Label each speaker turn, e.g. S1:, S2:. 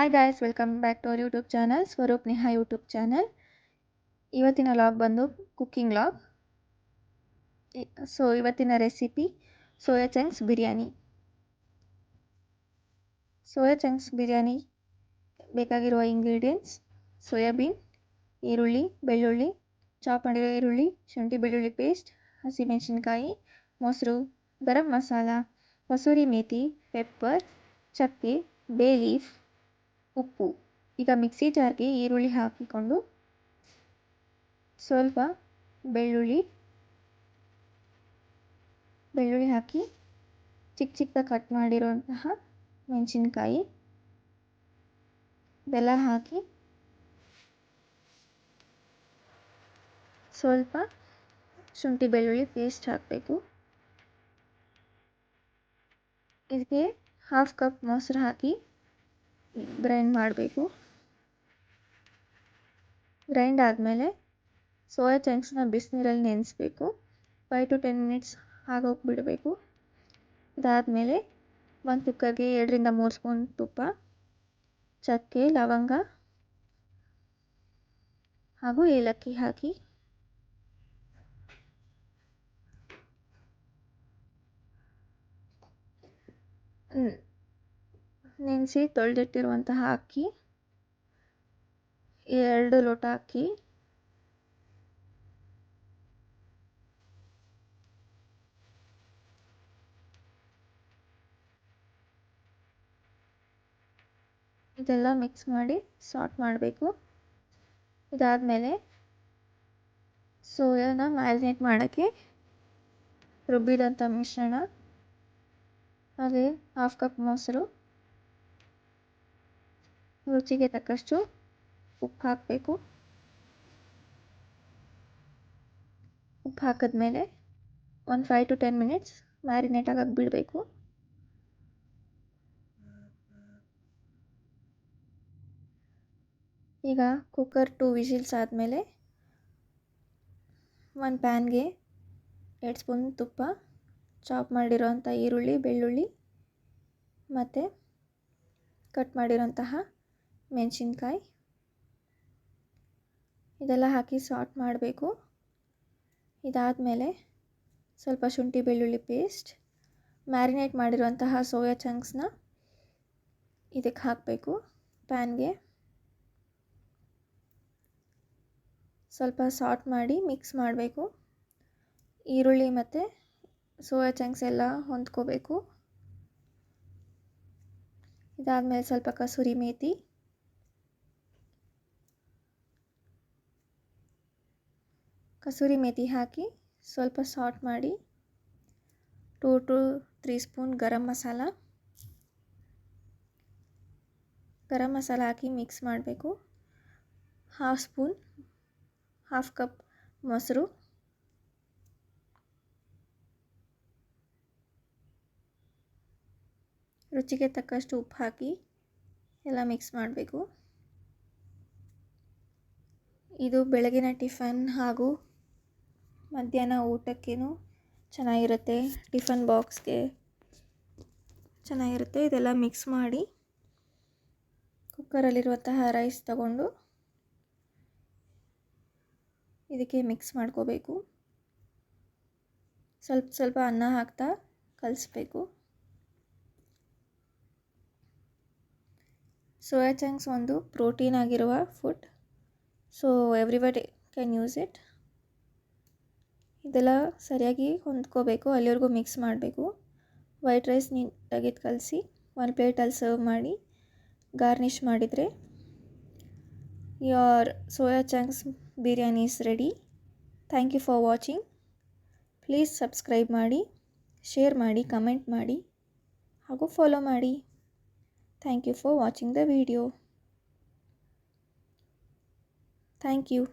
S1: Hi guys, welcome back to our YouTube channel Swaroop Neha YouTube channel. ಇವತ್ತಿನ vlog ಬಂದು cooking vlog. So ಇವತ್ತಿನ recipe soya chunks biryani. Soya chunks biryani ಬೇಕಾಗಿರುವ ingredients: soybean, ಈರುಳ್ಳಿ, ಬೆಳ್ಳುಳ್ಳಿ, chop ಮಾಡಿರೋ ಈರುಳ್ಳಿ, ಶುಂಠಿ ಬೆಳ್ಳುಳ್ಳಿ ಪೇಸ್ಟ್, ಹಸಿಮೆಣಸಿನ್ಕಾಯಿ, ಮೊಸರು, ಗರಂ ಮಸಾಲ, ಕಸೂರಿ ಮೇಥಿ, ಪೆಪ್ಪರ್, ಚಕ್ಕೆ, ಬೇ ಲೀಫ್, ಉಪ್ಪು. ಈಗ ಮಿಕ್ಸಿ ಜಾರ್ಗೆ ಈರುಳ್ಳಿ ಹಾಕಿಕೊಂಡು ಸ್ವಲ್ಪ ಬೆಳ್ಳುಳ್ಳಿ ಹಾಕಿ ಚಿಕ್ಕ ಚಿಕ್ಕದಾಗಿ ಕಟ್ ಮಾಡಿರುವಂತಹ ಮೆಣಸಿನ್ಕಾಯಿ, ಬೆಲ್ಲ ಹಾಕಿ ಸ್ವಲ್ಪ ಶುಂಠಿ ಬೆಳ್ಳುಳ್ಳಿ ಪೇಸ್ಟ್ ಹಾಕಬೇಕು. ಇದಕ್ಕೆ ಹಾಫ್ ಕಪ್ ಮೊಸರು ಹಾಕಿ ಗ್ರೈಂಡ್ ಮಾಡಬೇಕು. ಗ್ರೈಂಡ್ ಆದಮೇಲೆ ಸೋಯಾ ಚಂಕ್ಸ್ನ ಬಿಸಿನೀರಲ್ಲಿ ನೆನೆಸಬೇಕು. 5 to 10 ಮಿನಿಟ್ಸ್ ಆಗೋಗಿ ಬಿಡಬೇಕು. ಇದಾದಮೇಲೆ ಒಂದು ಕುಕ್ಕರ್ಗೆ 2 to 3 ಸ್ಪೂನ್ ತುಪ್ಪ, ಚಕ್ಕೆ, ಲವಂಗ ಹಾಗೂ ಏಲಕ್ಕಿ ಹಾಕಿ ನೆನೆಸಿ ತೊಳೆದಿಟ್ಟಿರುವಂತಹ ಅಕ್ಕಿ 2 ಲೋಟ ಅಕ್ಕಿ, ಇದೆಲ್ಲ ಮಿಕ್ಸ್ ಮಾಡಿ ಸಾರ್ಟ್ ಮಾಡಬೇಕು. ಇದಾದಮೇಲೆ ಸೋಯಾನ ಮ್ಯಾರಿನೇಟ್ ಮಾಡೋಕ್ಕೆ ರುಬ್ಬಿದಂಥ ಮಿಶ್ರಣ, ಹಾಗೆ ಹಾಫ್ ಕಪ್ ಮೊಸರು, ರುಚಿಗೆ ತಕ್ಕಷ್ಟು ಉಪ್ಪು ಹಾಕಬೇಕು. ಉಪ್ಪು ಹಾಕಿದ್ಮೇಲೆ ಒಂದು 5 to 10 ಮಿನಿಟ್ಸ್ ಮ್ಯಾರಿನೇಟ್ ಆಗೋಕ್ಕೆ ಬಿಡಬೇಕು. ಈಗ ಕುಕ್ಕರ್ 2 ವಿಷಿಲ್ಸ್ ಆದಮೇಲೆ ಒಂದು ಪ್ಯಾನ್ಗೆ 2 ಸ್ಪೂನ್ ತುಪ್ಪ, ಚಾಪ್ ಮಾಡಿರೋಂಥ ಈರುಳ್ಳಿ, ಬೆಳ್ಳುಳ್ಳಿ ಮತ್ತು ಕಟ್ ಮಾಡಿರೋಂತಹ ಮೆಣಸಿನ್ಕಾಯಿ ಇದೆಲ್ಲ ಹಾಕಿ ಸಾರ್ಟ್ ಮಾಡಬೇಕು. ಇದಾದಮೇಲೆ ಸ್ವಲ್ಪ ಶುಂಠಿ ಬೆಳ್ಳುಳ್ಳಿ ಪೇಸ್ಟ್, ಮ್ಯಾರಿನೇಟ್ ಮಾಡಿರುವಂತಹ ಸೋಯಾ ಚಂಕ್ಸ್ನ ಇದಕ್ಕೆ ಹಾಕಬೇಕು. ಪ್ಯಾನ್ಗೆ ಸ್ವಲ್ಪ ಸಾರ್ಟ್ ಮಾಡಿ ಮಿಕ್ಸ್ ಮಾಡಬೇಕು. ಈರುಳ್ಳಿ ಮತ್ತು ಸೋಯಾ ಚಂಕ್ಸ್ ಎಲ್ಲ ಹೊಂದ್ಕೋಬೇಕು. ಇದಾದಮೇಲೆ ಸ್ವಲ್ಪ ಕಸೂರಿ ಮೇಥಿ, ಹಾಕಿ ಸ್ವಲ್ಪ ಸಾರ್ಟ್ ಮಾಡಿ 2 to 3 spoon garam masala hockey mix ಮಾಡಬೇಕು. ಹಾಫ್ ಕಪ್ ಮೊಸರು, ರುಚಿಗೆ ತಕ್ಕಷ್ಟು ಉಪ್ಪು ಹಾಕಿ ಎಲ್ಲ ಮಿಕ್ಸ್ ಮಾಡಬೇಕು. ಇದು ಬೆಳಗಿನ ಟಿಫನ್ ಹಾಗೂ ಮಧ್ಯಾಹ್ನ ಊಟಕ್ಕೇನು ಚೆನ್ನಾಗಿರುತ್ತೆ, ಟಿಫನ್ ಬಾಕ್ಸ್ಗೆ ಚೆನ್ನಾಗಿರುತ್ತೆ. ಇದೆಲ್ಲ ಮಿಕ್ಸ್ ಮಾಡಿ ಕುಕ್ಕರಲ್ಲಿರುವಂತಹ ರೈಸ್ ತಗೊಂಡು ಇದಕ್ಕೆ ಮಿಕ್ಸ್ ಮಾಡ್ಕೋಬೇಕು. ಸ್ವಲ್ಪ ಅನ್ನ ಹಾಕ್ತಾ ಕಲಿಸ್ಬೇಕು. ಸೋಯಾ ಚಂಕ್ಸ್ ಒಂದು ಪ್ರೋಟೀನ್ ಆಗಿರುವ food, so everybody can use it. ಇದೆಲ್ಲ ಸರಿಯಾಗಿ ಹೊಂದ್ಕೋಬೇಕು, ಅಲ್ಲಿವರೆಗೂ ಮಿಕ್ಸ್ ಮಾಡಬೇಕು. ವೈಟ್ ರೈಸ್ ನೀಟಾಗಿ ಕಲಸಿ ಒಂದು ಪ್ಲೇಟಲ್ಲಿ ಸರ್ವ್ ಮಾಡಿ ಗಾರ್ನಿಷ್ ಮಾಡಿದರೆ your soya chunks biryani is ready. Thank you for watching. Please subscribe ಮಾಡಿ, ಶೇರ್ ಮಾಡಿ, ಕಮೆಂಟ್ ಮಾಡಿ ಹಾಗೂ ಫಾಲೋ ಮಾಡಿ. Thank you for watching the video. Thank you.